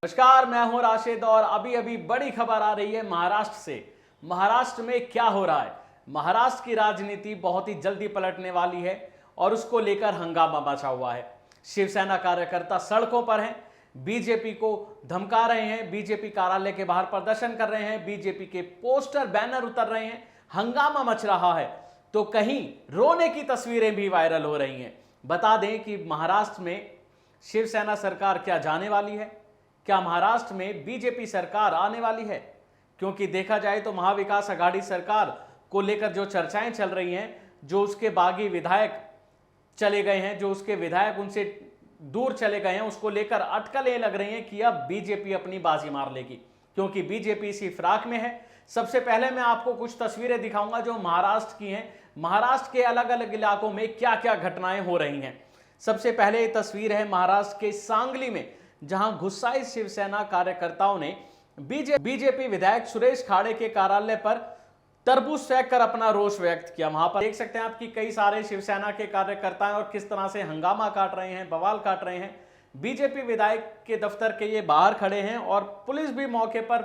नमस्कार, मैं हूं राशिद और अभी अभी बड़ी खबर आ रही है महाराष्ट्र से। महाराष्ट्र में क्या हो रहा है? महाराष्ट्र की राजनीति बहुत ही जल्दी पलटने वाली है और उसको लेकर हंगामा मचा हुआ है। शिवसेना कार्यकर्ता सड़कों पर हैं, बीजेपी को धमका रहे हैं, बीजेपी कार्यालय के बाहर प्रदर्शन कर रहे हैं, बीजेपी के पोस्टर बैनर उतर रहे हैं, हंगामा मच रहा है। तो कहीं रोने की तस्वीरें भी वायरल हो रही हैं। बता दें कि महाराष्ट्र में शिवसेना सरकार क्या जाने वाली है? क्या महाराष्ट्र में बीजेपी सरकार आने वाली है? क्योंकि देखा जाए तो महाविकास आघाड़ी सरकार को लेकर जो चर्चाएं चल रही हैं, जो उसके बागी विधायक चले गए हैं, जो उसके विधायक उनसे दूर चले गए हैं, उसको लेकर अटकलें लग रही हैं कि अब बीजेपी अपनी बाजी मार लेगी, क्योंकि बीजेपी इसी फिराक में है। सबसे पहले मैं आपको कुछ तस्वीरें दिखाऊंगा जो महाराष्ट्र की हैं, महाराष्ट्र के अलग अलग इलाकों में क्या क्या घटनाएं हो रही हैं। सबसे पहले ये तस्वीर है महाराष्ट्र के सांगली में, जहां गुस्साई शिवसेना कार्यकर्ताओं ने बीजेपी विधायक सुरेश खाड़े के कार्यालय पर तरबूज फेंक कर अपना रोष व्यक्त किया। वहां पर देख सकते हैं आपकी कई सारे शिवसेना के कार्यकर्ता हैं और किस तरह से हंगामा काट रहे हैं, बवाल काट रहे हैं। बीजेपी विधायक के दफ्तर के ये बाहर खड़े हैं और पुलिस भी मौके पर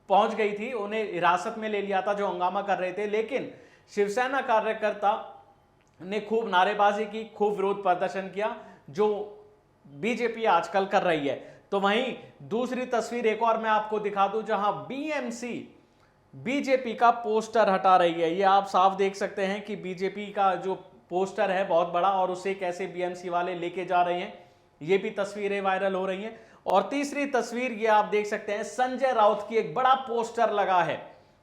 पहुंच गई थी, उन्हें हिरासत में ले लिया था जो हंगामा कर रहे थे। लेकिन शिवसेना कार्यकर्ता ने खूब नारेबाजी की, खूब विरोध प्रदर्शन किया, जो बीजेपी आजकल कर रही है। तो वहीं दूसरी तस्वीर एक और मैं आपको दिखा दूं, जहां बीएमसी बीजेपी का पोस्टर हटा रही है। ये आप साफ देख सकते हैं कि बीजेपी का जो पोस्टर है बहुत बड़ा, और उसे कैसे बीएमसी वाले लेके जा रहे हैं, ये भी तस्वीरें वायरल हो रही हैं। और तीसरी तस्वीर ये आप देख सकते हैं, संजय राउत की एक बड़ा पोस्टर लगा है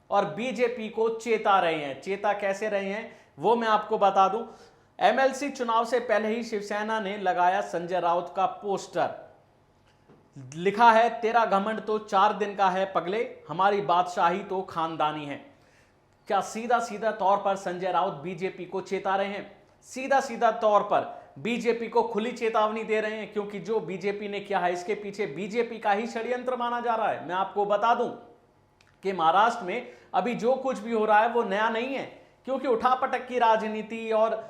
और बीजेपी को चेता रहे हैं। चेता कैसे रहे हैं वो मैं आपको बता दूं। एमएलसी चुनाव से पहले ही शिवसेना ने लगाया संजय राउत का पोस्टर। लिखा है, तेरा घमंड तो 4 दिन का है पगले, हमारी बादशाही तो खानदानी है। क्या सीधा सीधा तौर पर संजय राउत बीजेपी को चेता रहे हैं? सीधा सीधा तौर पर बीजेपी को खुली चेतावनी दे रहे हैं, क्योंकि जो बीजेपी ने किया है इसके पीछे बीजेपी का ही षड्यंत्र माना जा रहा है। मैं आपको बता दूं कि महाराष्ट्र में अभी जो कुछ भी हो रहा है वो नया नहीं है, क्योंकि उठापटक की राजनीति और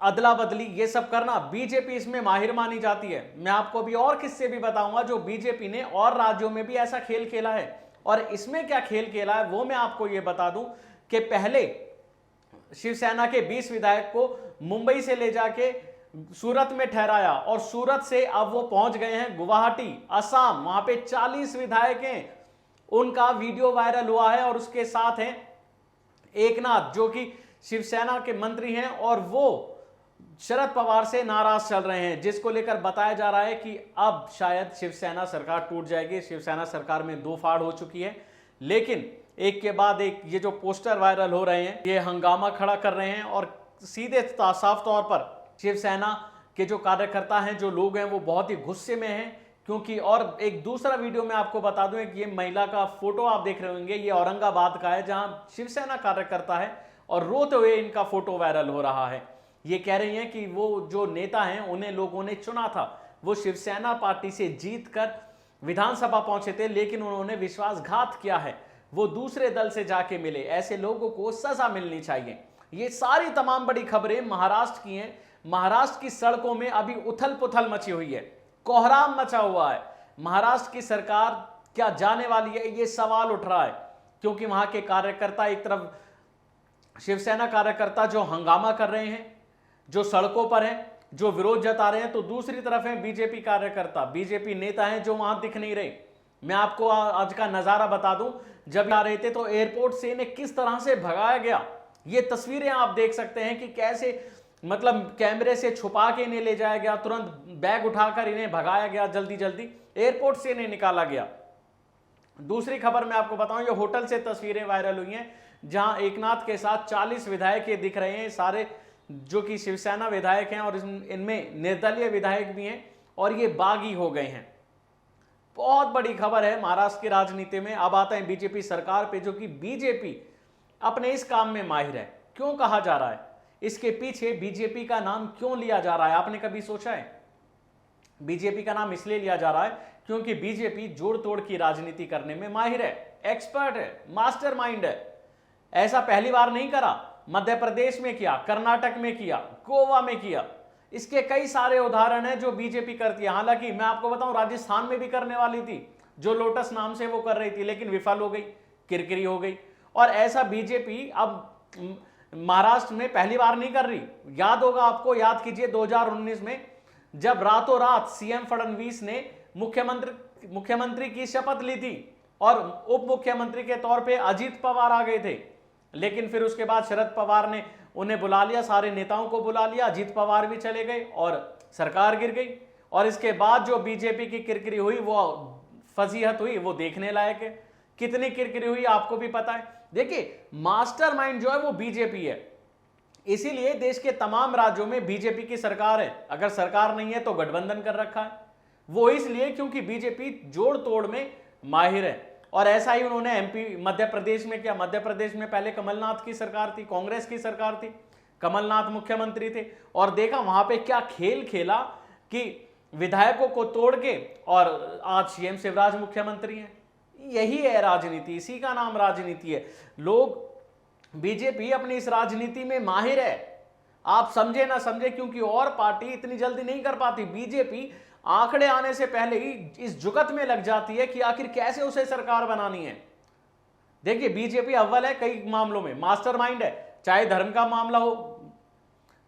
अदला बदली ये सब करना बीजेपी इसमें माहिर मानी जाती है। मैं आपको अभी और किस्से भी बताऊंगा जो बीजेपी ने और राज्यों में भी ऐसा खेल खेला है। और इसमें क्या खेल खेला है वो मैं आपको ये बता दूं कि पहले शिवसेना के 20 विधायक को मुंबई से ले जाके सूरत में ठहराया और सूरत से अब वो पहुंच गए हैं गुवाहाटी, असम। वहां पे 40 विधायक हैं, उनका वीडियो वायरल हुआ है। और उसके साथ हैं एकनाथ, जो कि शिवसेना के मंत्री हैं, और वो शरद पवार से नाराज चल रहे हैं, जिसको लेकर बताया जा रहा है कि अब शायद शिवसेना सरकार टूट जाएगी। शिवसेना सरकार में 2 फाड़ हो चुकी है। लेकिन एक के बाद एक ये जो पोस्टर वायरल हो रहे हैं, ये हंगामा खड़ा कर रहे हैं और सीधे साफ तौर पर शिवसेना के जो कार्यकर्ता हैं, जो लोग हैं, वो बहुत ही गुस्से में हैं। क्योंकि और एक दूसरा वीडियो में आपको बता दूं, कि ये महिला का फोटो आप देख रहे होंगे, ये औरंगाबाद का है, जहां शिवसेना कार्यकर्ता है और रोते हुए इनका फोटो वायरल हो रहा है। ये कह रही हैं कि वो जो नेता हैं उन्हें लोगों ने चुना था, वो शिवसेना पार्टी से जीतकर विधानसभा पहुंचे थे, लेकिन उन्होंने विश्वासघात किया है, वो दूसरे दल से जाके मिले। ऐसे लोगों को सजा मिलनी चाहिए। ये सारी तमाम बड़ी खबरें महाराष्ट्र की हैं। महाराष्ट्र की सड़कों में अभी उथल पुथल मची हुई है, कोहराम मचा हुआ है। महाराष्ट्र की सरकार क्या जाने वाली है, ये सवाल उठ रहा है, क्योंकि वहां के कार्यकर्ता, एक तरफ शिवसेना कार्यकर्ता जो हंगामा कर रहे हैं, जो सड़कों पर हैं, जो विरोध जता रहे हैं, तो दूसरी तरफ है बीजेपी कार्यकर्ता, बीजेपी नेता हैं जो वहां दिख नहीं रहे। मैं आपको आज का नजारा बता दूं, जब आ रहे थे तो एयरपोर्ट से इन्हें किस तरह से भगाया गया। ये तस्वीरें आप देख सकते हैं कि कैसे मतलब कैमरे से छुपा के इन्हें ले जाया गया, तुरंत बैग उठाकर इन्हें भगाया गया, जल्दी जल्दी एयरपोर्ट से इन्हें निकाला गया। दूसरी खबर मैं आपको बताऊं, ये होटल से तस्वीरें वायरल हुई हैं, जहां एकनाथ के साथ 40 विधायक ये दिख रहे हैं, सारे जो कि शिवसेना विधायक हैं, और इनमें निर्दलीय विधायक भी हैं, और ये बागी हो गए हैं। बहुत बड़ी खबर है महाराष्ट्र की राजनीति में। अब आते हैं बीजेपी सरकार पे, जो कि बीजेपी अपने इस काम में माहिर है। क्यों कहा जा रहा है, इसके पीछे बीजेपी का नाम क्यों लिया जा रहा है, आपने कभी सोचा है? बीजेपी का नाम इसलिए लिया जा रहा है क्योंकि बीजेपी जोड़ तोड़ की राजनीति करने में माहिर है, एक्सपर्ट है, मास्टरमाइंड है। ऐसा पहली बार नहीं करा, मध्य प्रदेश में किया, कर्नाटक में किया, गोवा में किया, इसके कई सारे उदाहरण हैं जो बीजेपी करती है। हालांकि मैं आपको बताऊं, राजस्थान में भी करने वाली थी, जो लोटस नाम से वो कर रही थी, लेकिन विफल हो गई, किरकिरी हो गई। और ऐसा बीजेपी अब महाराष्ट्र में पहली बार नहीं कर रही। याद होगा आपको, याद कीजिए 2019 में जब रातों रात सीएम फडणवीस ने मुख्यमंत्री की शपथ ली थी और उप मुख्यमंत्री के तौर पे अजीत पवार आ गए थे, लेकिन फिर उसके बाद शरद पवार ने उन्हें बुला लिया, सारे नेताओं को बुला लिया, अजीत पवार भी चले गए और सरकार गिर गई। और इसके बाद जो बीजेपी की किरकिरी हुई, वो फजीहत हुई, वो देखने लायक है। कितनी किरकिरी हुई आपको भी पता है। देखिए, मास्टरमाइंड जो है वो बीजेपी है, इसीलिए देश के तमाम राज्यों में बीजेपी की सरकार है। अगर सरकार नहीं है तो गठबंधन कर रखा है, वो इसलिए क्योंकि बीजेपी जोड़ तोड़ में माहिर है। और ऐसा ही उन्होंने एमपी मध्य प्रदेश में किया। मध्य प्रदेश में पहले कमलनाथ की सरकार थी, कांग्रेस की सरकार थी, कमलनाथ मुख्यमंत्री थे, और देखा वहां पे क्या खेल खेला कि विधायकों को तोड़ के, और आज सीएम शिवराज मुख्यमंत्री हैं। यही है राजनीति, इसी का नाम राजनीति है। लोग, बीजेपी अपनी इस राजनीति में माहिर है, आप समझे ना समझे, क्योंकि और पार्टी इतनी जल्दी नहीं कर पाती। बीजेपी आंकड़े आने से पहले ही इस जुगत में लग जाती है कि आखिर कैसे उसे सरकार बनानी है। देखिए, बीजेपी अव्वल है कई मामलों में, मास्टरमाइंड है, चाहे धर्म का मामला हो,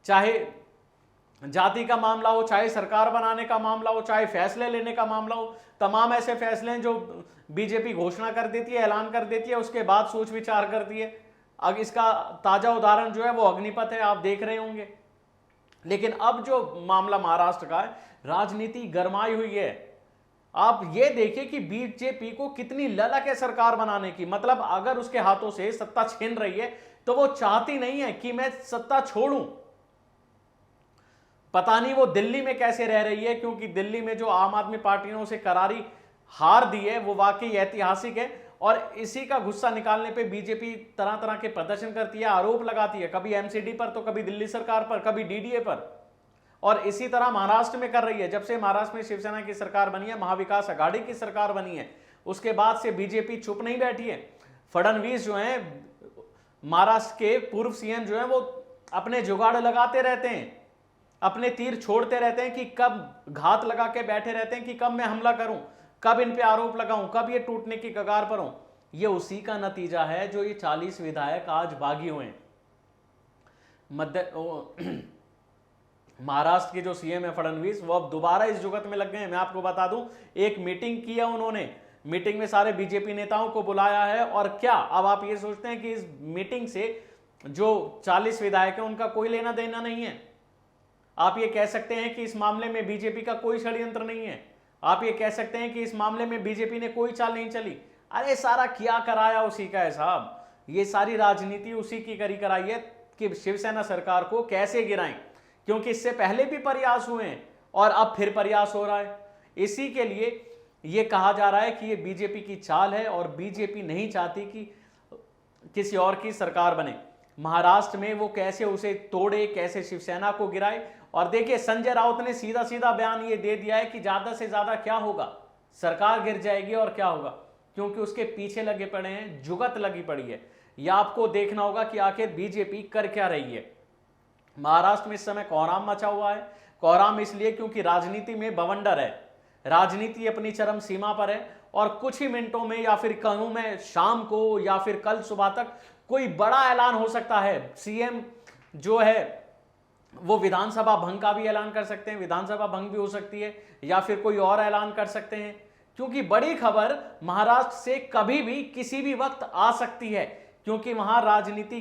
चाहे जाति का मामला हो, चाहे सरकार बनाने का मामला हो, चाहे फैसले लेने का मामला हो। तमाम ऐसे फैसले हैं जो बीजेपी घोषणा कर देती है, ऐलान कर देती है, उसके बाद सोच विचार करती है। अब इसका ताजा उदाहरण जो है वो अग्निपथ है, आप देख रहे होंगे। लेकिन अब जो मामला महाराष्ट्र का है, राजनीति गरमाई हुई है। आप ये देखिए कि बीजेपी को कितनी ललक है सरकार बनाने की। मतलब अगर उसके हाथों से सत्ता छीन रही है तो वो चाहती नहीं है कि मैं सत्ता छोड़ूं। पता नहीं वो दिल्ली में कैसे रह रही है, क्योंकि दिल्ली में जो आम आदमी पार्टी ने उसे करारी हार दी है वो वाकई ऐतिहासिक है। और इसी का गुस्सा निकालने पे बीजेपी तरह तरह के प्रदर्शन करती है, आरोप लगाती है, कभी एमसीडी पर तो कभी दिल्ली सरकार पर, कभी डीडीए पर। और इसी तरह महाराष्ट्र में कर रही है। जब से महाराष्ट्र में शिवसेना की सरकार बनी है, महाविकास आघाड़ी की सरकार बनी है, उसके बाद से बीजेपी चुप नहीं बैठी है। फडणवीस जो है, महाराष्ट्र के पूर्व सीएम जो है, वो अपने जुगाड़ लगाते रहते हैं, अपने तीर छोड़ते रहते हैं कि कब घात लगा के बैठे रहते हैं कि कब मैं हमला करूं, कब इन पे आरोप लगाऊं, कब ये टूटने की कगार पर हों। ये उसी का नतीजा है जो ये 40 विधायक आज बागी हुए हैं। महाराष्ट्र के जो सीएम है फडणवीस, वो अब दोबारा इस जुगत में लग गए हैं। मैं आपको बता दूं, एक मीटिंग की है उन्होंने, मीटिंग में सारे बीजेपी नेताओं को बुलाया है। और क्या अब आप ये सोचते हैं कि इस मीटिंग से जो 40 विधायक हैं उनका कोई लेना देना नहीं है? आप ये कह सकते हैं कि इस मामले में बीजेपी का कोई षड्यंत्र नहीं है? आप ये कह सकते हैं कि इस मामले में बीजेपी ने कोई चाल नहीं चली? अरे सारा किया कराया उसी का है साहब। ये सारी राजनीति उसी की करी कराई है कि शिवसेना सरकार को कैसे गिराएं, क्योंकि इससे पहले भी प्रयास हुए हैं और अब फिर प्रयास हो रहा है। इसी के लिए ये कहा जा रहा है कि ये बीजेपी की चाल है और बीजेपी नहीं चाहती कि किसी और की सरकार बने। महाराष्ट्र में वो कैसे उसे तोड़े, कैसे शिवसेना को गिराए। और देखिए, संजय राउत ने सीधा सीधा बयान ये दे दिया है कि ज्यादा से ज्यादा क्या होगा, सरकार गिर जाएगी और क्या होगा, क्योंकि उसके पीछे लगे पड़े हैं, जुगत लगी पड़ी है। यह आपको देखना होगा कि आखिर बीजेपी कर क्या रही है। महाराष्ट्र में इस समय कोहराम मचा हुआ है। कोहराम इसलिए क्योंकि राजनीति में बवंडर है, राजनीति अपनी चरम सीमा पर है और कुछ ही मिनटों में या फिर कल में, शाम को या फिर कल सुबह तक कोई बड़ा ऐलान हो सकता है। सीएम जो है वो विधानसभा भंग का भी ऐलान कर सकते हैं, विधानसभा भंग भी हो सकती है, या फिर कोई और ऐलान कर सकते हैं, क्योंकि बड़ी खबर महाराष्ट्र से कभी भी किसी भी वक्त आ सकती है, क्योंकि वहां राजनीति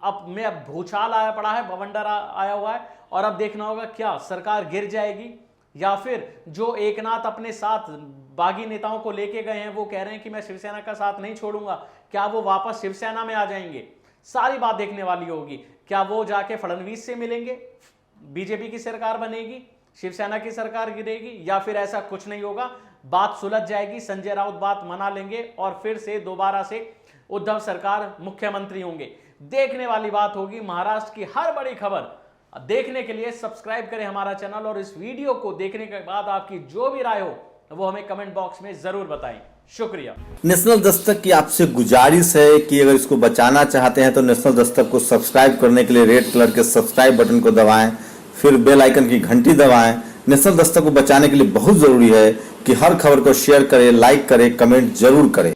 अब भूचाल आया पड़ा है, बवंडर आया हुआ है। और अब देखना होगा क्या सरकार गिर जाएगी, या फिर जो एकनाथ अपने साथ बागी नेताओं को लेके गए हैं वो कह रहे हैं कि मैं शिवसेना का साथ नहीं छोड़ूंगा, क्या वो वापस शिवसेना में आ जाएंगे? सारी बात देखने वाली होगी। क्या वो जाके फडणवीस से मिलेंगे, बीजेपी की सरकार बनेगी, शिवसेना की सरकार गिरेगी, या फिर ऐसा कुछ नहीं होगा, बात सुलझ जाएगी, संजय राउत बात मना लेंगे और फिर से दोबारा से उद्धव सरकार मुख्यमंत्री होंगे? देखने वाली बात होगी। महाराष्ट्र की हर बड़ी खबर देखने के लिए सब्सक्राइब करें हमारा चैनल, और इस वीडियो को देखने के बाद आपकी जो भी राय हो वो हमें कमेंट बॉक्स में जरूर बताएं। शुक्रिया। नेशनल दस्तक की आपसे गुजारिश है कि अगर इसको बचाना चाहते हैं तो नेशनल दस्तक को सब्सक्राइब करने के लिए रेड कलर के सब्सक्राइब बटन को दबाएं, फिर बेल आइकन की घंटी दबाएं। नेशनल दस्तक को बचाने के लिए बहुत जरूरी है कि हर खबर को शेयर करें, लाइक करें, कमेंट जरूर करें।